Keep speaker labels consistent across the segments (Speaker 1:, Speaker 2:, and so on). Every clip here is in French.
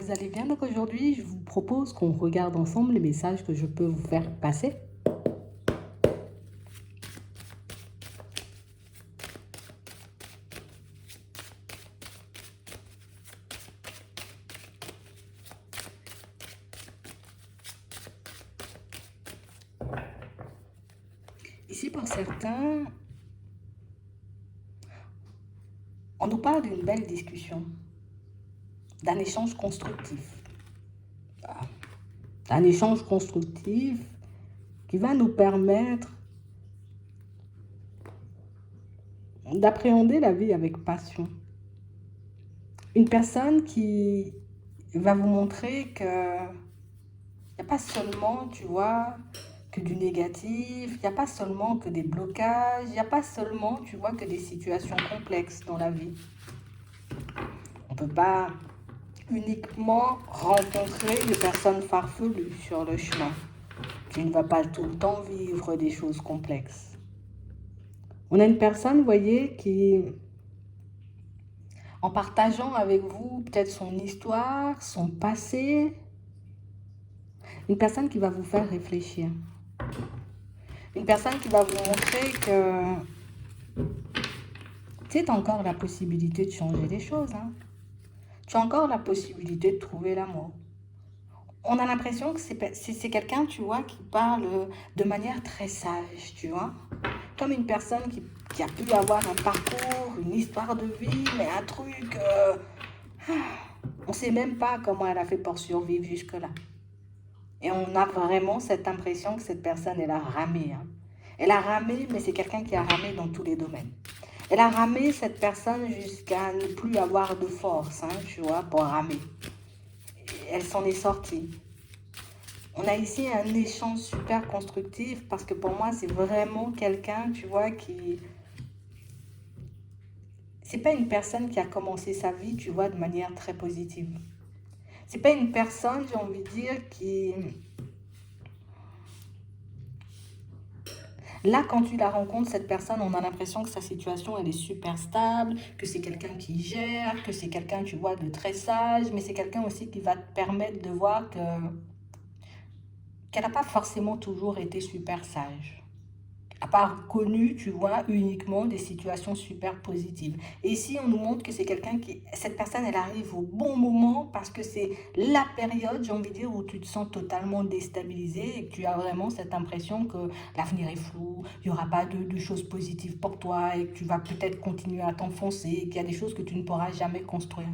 Speaker 1: vous allez bien? Donc aujourd'hui, je vous propose qu'on regarde ensemble les messages que je peux vous faire passer. Ici, pour certains, on nous parle d'une belle discussion, d'un échange constructif. Un échange constructif qui va nous permettre d'appréhender la vie avec passion. Une personne qui va vous montrer que il n'y a pas seulement, tu vois, que du négatif, il n'y a pas seulement que des blocages, il n'y a pas seulement, tu vois, que des situations complexes dans la vie. On ne peut pas uniquement rencontrer des personnes farfelues sur le chemin. Tu ne vas pas tout le temps vivre des choses complexes. On a une personne, vous voyez, qui, en partageant avec vous peut-être son histoire, son passé, une personne qui va vous faire réfléchir. Une personne qui va vous montrer que tu as encore la possibilité de changer les choses. Tu as encore la possibilité de trouver l'amour. On a l'impression que c'est quelqu'un, tu vois, qui parle de manière très sage, tu vois. Comme une personne qui a pu avoir un parcours, une histoire de vie, mais un truc... on ne sait même pas comment elle a fait pour survivre jusque-là. Et on a vraiment cette impression que cette personne, elle a ramé. Elle a ramé, mais c'est quelqu'un qui a ramé dans tous les domaines. Elle a ramé cette personne jusqu'à ne plus avoir de force, tu vois, pour ramer. Elle s'en est sortie. On a ici un échange super constructif parce que pour moi, c'est vraiment quelqu'un, tu vois, qui... C'est pas une personne qui a commencé sa vie, tu vois, de manière très positive. C'est pas une personne, j'ai envie de dire, qui... Là, quand tu la rencontres, cette personne, on a l'impression que sa situation, elle est super stable, que c'est quelqu'un qui gère, que c'est quelqu'un, tu vois, de très sage, mais c'est quelqu'un aussi qui va te permettre de voir qu'elle n'a pas forcément toujours été super sage. Elle n'a pas connu, tu vois, uniquement des situations super positives. Et ici, on nous montre que c'est quelqu'un qui... Cette personne, elle arrive au bon moment parce que c'est la période, j'ai envie de dire, où tu te sens totalement déstabilisé et que tu as vraiment cette impression que l'avenir est flou, il n'y aura pas de choses positives pour toi et que tu vas peut-être continuer à t'enfoncer et qu'il y a des choses que tu ne pourras jamais construire.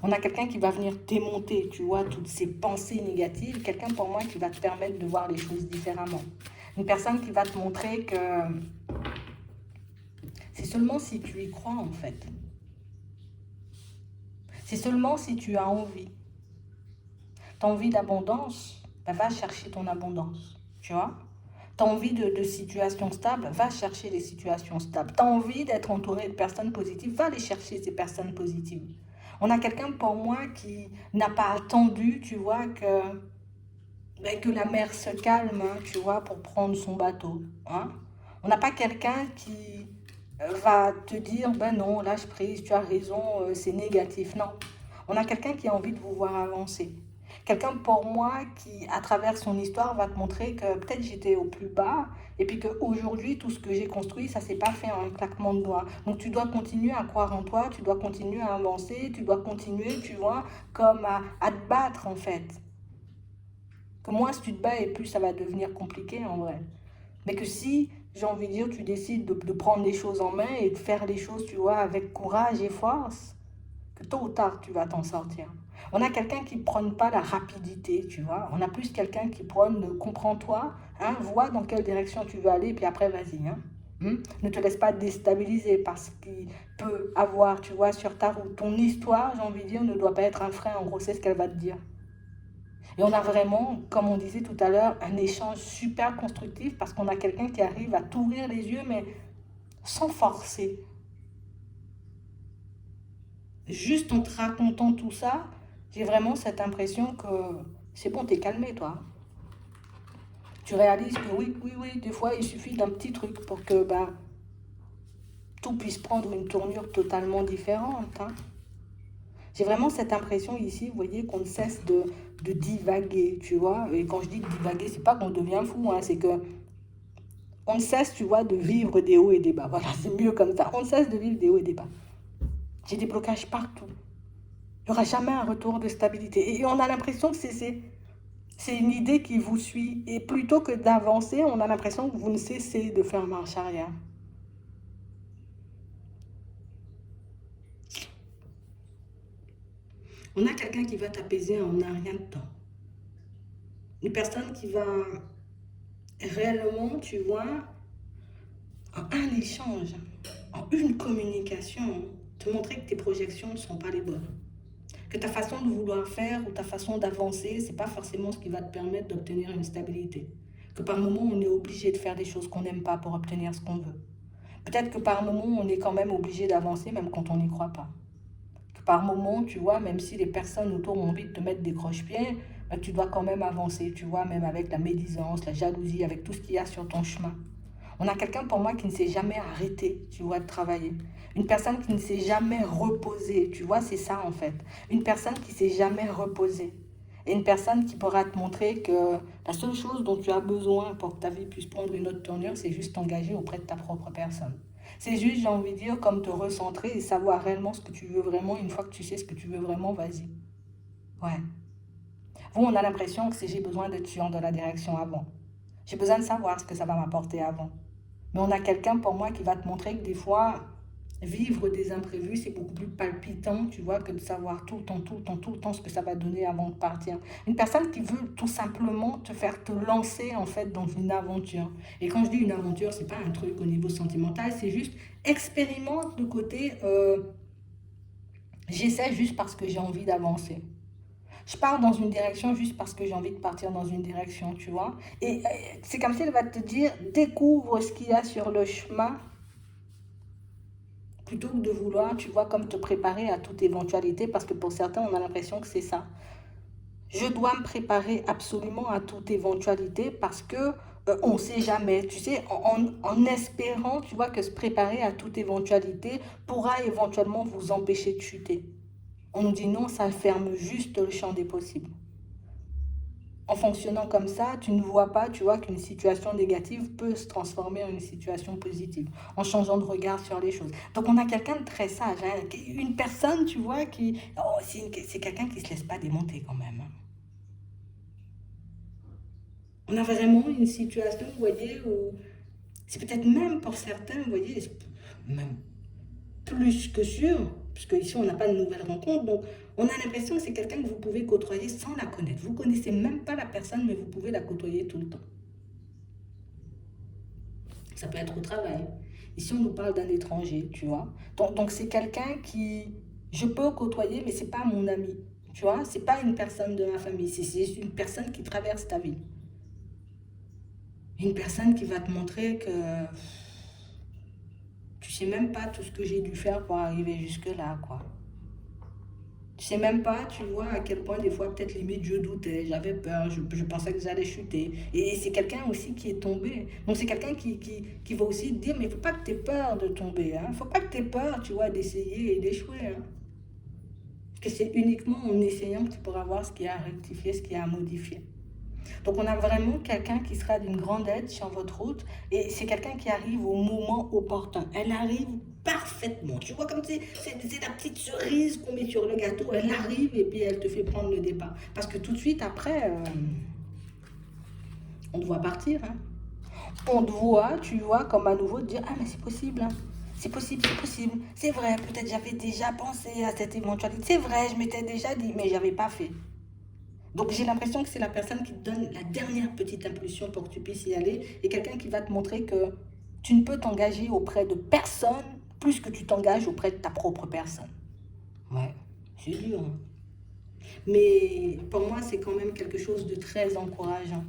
Speaker 1: On a quelqu'un qui va venir démonter, tu vois, toutes ces pensées négatives. Quelqu'un pour moi qui va te permettre de voir les choses différemment. Une personne qui va te montrer que c'est seulement si tu y crois en fait. C'est seulement si tu as envie. Tu as envie d'abondance, ben va chercher ton abondance, tu vois. Tu as envie de situations stables, va chercher les situations stables. Tu as envie d'être entouré de personnes positives, va aller chercher ces personnes positives. On a quelqu'un pour moi qui n'a pas attendu, tu vois, que la mer se calme, tu vois, pour prendre son bateau. On n'a pas quelqu'un qui va te dire, ben non, lâche prise, tu as raison, c'est négatif. Non. On a quelqu'un qui a envie de vous voir avancer. Quelqu'un pour moi qui, à travers son histoire, va te montrer que peut-être j'étais au plus bas et puis qu'aujourd'hui, tout ce que j'ai construit, ça ne s'est pas fait en un claquement de doigts. Donc tu dois continuer à croire en toi, tu dois continuer à avancer, tu dois continuer, tu vois, comme à te battre en fait. Que moins si tu te bats et plus ça va devenir compliqué en vrai. Mais que si, j'ai envie de dire, tu décides de prendre les choses en main et de faire les choses, tu vois, avec courage et force, que tôt ou tard, tu vas t'en sortir. On a quelqu'un qui ne prône pas la rapidité, tu vois. On a plus quelqu'un qui prône, comprends-toi, vois dans quelle direction tu veux aller, et puis après, vas-y. Ne te laisse pas déstabiliser parce qu'il peut avoir, tu vois, sur ta route. Ton histoire, j'ai envie de dire, ne doit pas être un frein, en gros, c'est ce qu'elle va te dire. Et on a vraiment, comme on disait tout à l'heure, un échange super constructif parce qu'on a quelqu'un qui arrive à t'ouvrir les yeux, mais sans forcer. Juste en te racontant tout ça, j'ai vraiment cette impression que c'est bon, t'es calmé, toi. Tu réalises que oui, des fois, il suffit d'un petit truc pour que tout puisse prendre une tournure totalement différente. J'ai vraiment cette impression ici, vous voyez, qu'on ne cesse de divaguer, tu vois. Et quand je dis divaguer, c'est pas qu'on devient fou, hein, c'est que on ne cesse, tu vois, de vivre des hauts et des bas. Voilà, c'est mieux comme ça. On ne cesse de vivre des hauts et des bas. J'ai des blocages partout. Il n'y aura jamais un retour de stabilité. Et on a l'impression que c'est une idée qui vous suit. Et plutôt que d'avancer, on a l'impression que vous ne cessez de faire marche arrière. On a quelqu'un qui va t'apaiser en un rien de temps. Une personne qui va réellement, tu vois, en un échange, en une communication, te montrer que tes projections ne sont pas les bonnes. Que ta façon de vouloir faire ou ta façon d'avancer, ce n'est pas forcément ce qui va te permettre d'obtenir une stabilité. Que par moment, on est obligé de faire des choses qu'on n'aime pas pour obtenir ce qu'on veut. Peut-être que par moment, on est quand même obligé d'avancer même quand on n'y croit pas. Que par moment, tu vois, même si les personnes autour ont envie de te mettre des croche-pieds, ben, tu dois quand même avancer, tu vois, même avec la médisance, la jalousie, avec tout ce qu'il y a sur ton chemin. On a quelqu'un pour moi qui ne s'est jamais arrêté, tu vois, de travailler. Une personne qui ne s'est jamais reposée, tu vois, c'est ça en fait. Une personne qui ne s'est jamais reposée. Et une personne qui pourra te montrer que la seule chose dont tu as besoin pour que ta vie puisse prendre une autre tournure, c'est juste t'engager auprès de ta propre personne. C'est juste, j'ai envie de dire, comme te recentrer et savoir réellement ce que tu veux vraiment. Une fois que tu sais ce que tu veux vraiment, vas-y. Ouais. Vous, on a l'impression que c'est j'ai besoin d'être sûr dans la direction avant. J'ai besoin de savoir ce que ça va m'apporter avant. Mais on a quelqu'un pour moi qui va te montrer que des fois, vivre des imprévus, c'est beaucoup plus palpitant, tu vois, que de savoir tout le temps ce que ça va donner avant de partir. Une personne qui veut tout simplement te faire te lancer, en fait, dans une aventure. Et quand je dis une aventure, c'est pas un truc au niveau sentimental, c'est juste expérimente le côté j'essaie juste parce que j'ai envie d'avancer. Je pars dans une direction juste parce que j'ai envie de partir dans une direction, tu vois. Et c'est comme si elle va te dire, découvre ce qu'il y a sur le chemin, plutôt que de vouloir, tu vois, comme te préparer à toute éventualité, parce que pour certains, on a l'impression que c'est ça. Je dois me préparer absolument à toute éventualité parce que on ne sait jamais, tu sais, en espérant, tu vois, que se préparer à toute éventualité pourra éventuellement vous empêcher de chuter. On nous dit non, ça ferme juste le champ des possibles. En fonctionnant comme ça, tu ne vois pas, tu vois, qu'une situation négative peut se transformer en une situation positive, en changeant de regard sur les choses. Donc on a quelqu'un de très sage, hein, une personne, tu vois, qui... Oh, c'est quelqu'un qui ne se laisse pas démonter quand même. On a vraiment une situation, vous voyez, où c'est peut-être même pour certains, vous voyez, même plus que sûr, puisque ici on n'a pas de nouvelles rencontres, donc on a l'impression que c'est quelqu'un que vous pouvez côtoyer sans la connaître. Vous ne connaissez même pas la personne, mais vous pouvez la côtoyer tout le temps. Ça peut être au travail. Ici on nous parle d'un étranger, tu vois. Donc c'est quelqu'un qui, je peux côtoyer, mais c'est pas mon ami. Tu vois, c'est pas une personne de ma famille, c'est une personne qui traverse ta vie. Une personne qui va te montrer que tu sais même pas tout ce que j'ai dû faire pour arriver jusque-là, quoi. Tu sais même pas, tu vois, à quel point des fois, peut-être limite, je doutais, j'avais peur, je pensais que j'allais chuter. Et c'est quelqu'un aussi qui est tombé. Donc c'est quelqu'un qui va aussi te dire, mais il faut pas que tu aies peur de tomber. Il ne faut pas que tu aies peur, tu vois, d'essayer et d'échouer. Hein. Parce que c'est uniquement en essayant que tu pourras voir ce qu'il y a à rectifier, ce qu'il y a à modifier. Donc on a vraiment quelqu'un qui sera d'une grande aide sur votre route et c'est quelqu'un qui arrive au moment opportun. Elle arrive parfaitement. Tu vois comme c'est la petite cerise qu'on met sur le gâteau. Elle arrive et puis elle te fait prendre le départ. Parce que tout de suite après, on te voit partir. Hein. On te voit, tu vois, comme à nouveau te dire, ah mais c'est possible. Hein. C'est possible, c'est possible. C'est vrai, peut-être j'avais déjà pensé à cette éventualité. C'est vrai, je m'étais déjà dit, mais j'avais pas fait. Donc j'ai l'impression que c'est la personne qui te donne la dernière petite impulsion pour que tu puisses y aller et quelqu'un qui va te montrer que tu ne peux t'engager auprès de personne plus que tu t'engages auprès de ta propre personne. Ouais, c'est dur. Hein. Mais pour moi, c'est quand même quelque chose de très encourageant.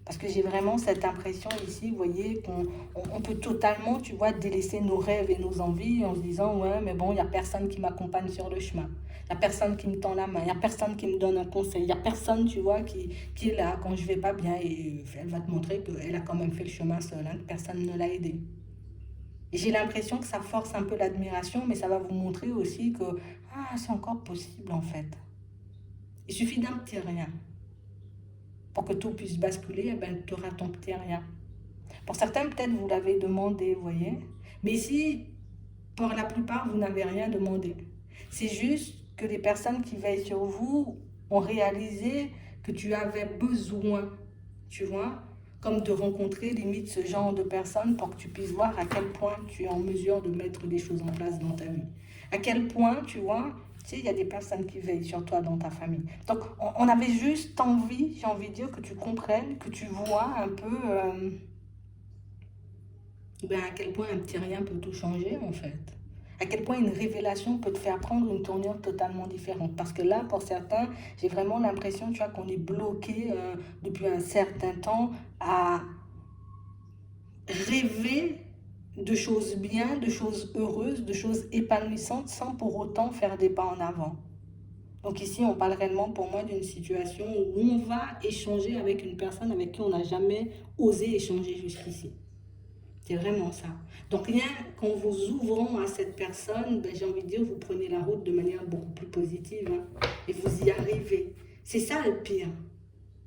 Speaker 1: Parce que j'ai vraiment cette impression ici, vous voyez, qu'on peut totalement, tu vois, délaisser nos rêves et nos envies en se disant, ouais, mais bon, il n'y a personne qui m'accompagne sur le chemin. Il n'y a personne qui me tend la main, il n'y a personne qui me donne un conseil, il n'y a personne, tu vois, qui est là quand je ne vais pas bien et elle va te montrer qu'elle a quand même fait le chemin seule, hein, que personne ne l'a aidée. J'ai l'impression que ça force un peu l'admiration, mais ça va vous montrer aussi que c'est encore possible en fait. Il suffit d'un petit rien. Pour que tout puisse basculer, eh ben, tu auras ton petit rien. Pour certains, peut-être vous l'avez demandé, vous voyez. Mais ici, pour la plupart, vous n'avez rien demandé. C'est juste que les personnes qui veillent sur vous ont réalisé que tu avais besoin, tu vois, comme de rencontrer limite ce genre de personnes pour que tu puisses voir à quel point tu es en mesure de mettre des choses en place dans ta vie. À quel point, tu vois, tu sais, il y a des personnes qui veillent sur toi dans ta famille. Donc, on avait juste envie, j'ai envie de dire, que tu comprennes, que tu vois un peu à quel point un petit rien peut tout changer, en fait. À quel point une révélation peut te faire prendre une tournure totalement différente. Parce que là, pour certains, j'ai vraiment l'impression, tu vois, qu'on est bloqué depuis un certain temps à rêver de choses bien, de choses heureuses, de choses épanouissantes, sans pour autant faire des pas en avant. Donc ici, on parle réellement pour moi d'une situation où on va échanger avec une personne avec qui on n'a jamais osé échanger jusqu'ici. C'est vraiment ça. Donc rien qu'en vous ouvrant à cette personne, ben, j'ai envie de dire, vous prenez la route de manière beaucoup plus positive. Hein, et vous y arrivez. C'est ça le pire.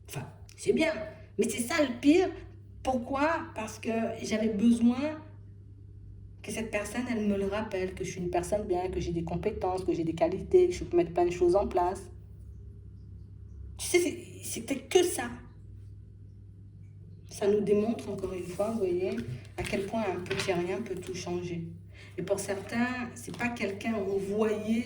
Speaker 1: Enfin, c'est bien. Mais c'est ça le pire. Pourquoi? Parce que j'avais besoin que cette personne, elle me le rappelle, que je suis une personne bien, que j'ai des compétences, que j'ai des qualités, que je peux mettre plein de choses en place. Tu sais, c'était que ça. Ça nous démontre encore une fois, vous voyez, à quel point un petit rien peut tout changer. Et pour certains, c'est pas quelqu'un envoyé,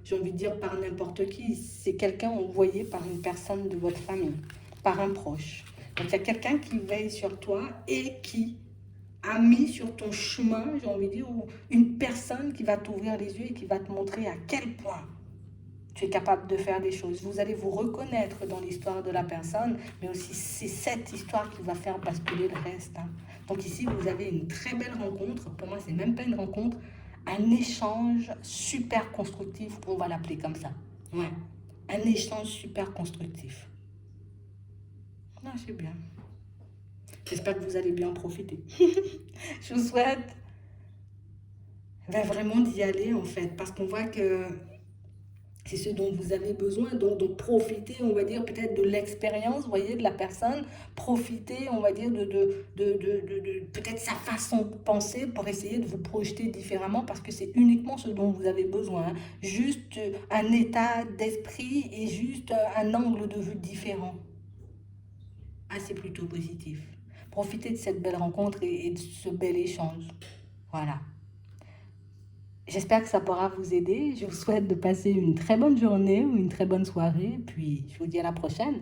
Speaker 1: j'ai envie de dire, par n'importe qui, c'est quelqu'un envoyé par une personne de votre famille, par un proche. Donc il y a quelqu'un qui veille sur toi et qui a mis sur ton chemin, j'ai envie de dire, une personne qui va t'ouvrir les yeux et qui va te montrer à quel point tu es capable de faire des choses. Vous allez vous reconnaître dans l'histoire de la personne, mais aussi c'est cette histoire qui va faire basculer le reste. Hein. Donc ici, vous avez une très belle rencontre. Pour moi, c'est même pas une rencontre, un échange super constructif, on va l'appeler comme ça. Ouais, un échange super constructif. Non, c'est bien. J'espère que vous allez bien en profiter. Je vous souhaite vraiment d'y aller en fait, parce qu'on voit que c'est ce dont vous avez besoin, donc profitez, on va dire, peut-être de l'expérience, vous voyez, de la personne, profitez, on va dire, de peut-être sa façon de penser pour essayer de vous projeter différemment, parce que c'est uniquement ce dont vous avez besoin, hein. Juste un état d'esprit et juste un angle de vue différent. Ah, c'est plutôt positif. Profitez de cette belle rencontre et de ce bel échange. Voilà. J'espère que ça pourra vous aider. Je vous souhaite de passer une très bonne journée ou une très bonne soirée. Puis je vous dis à la prochaine.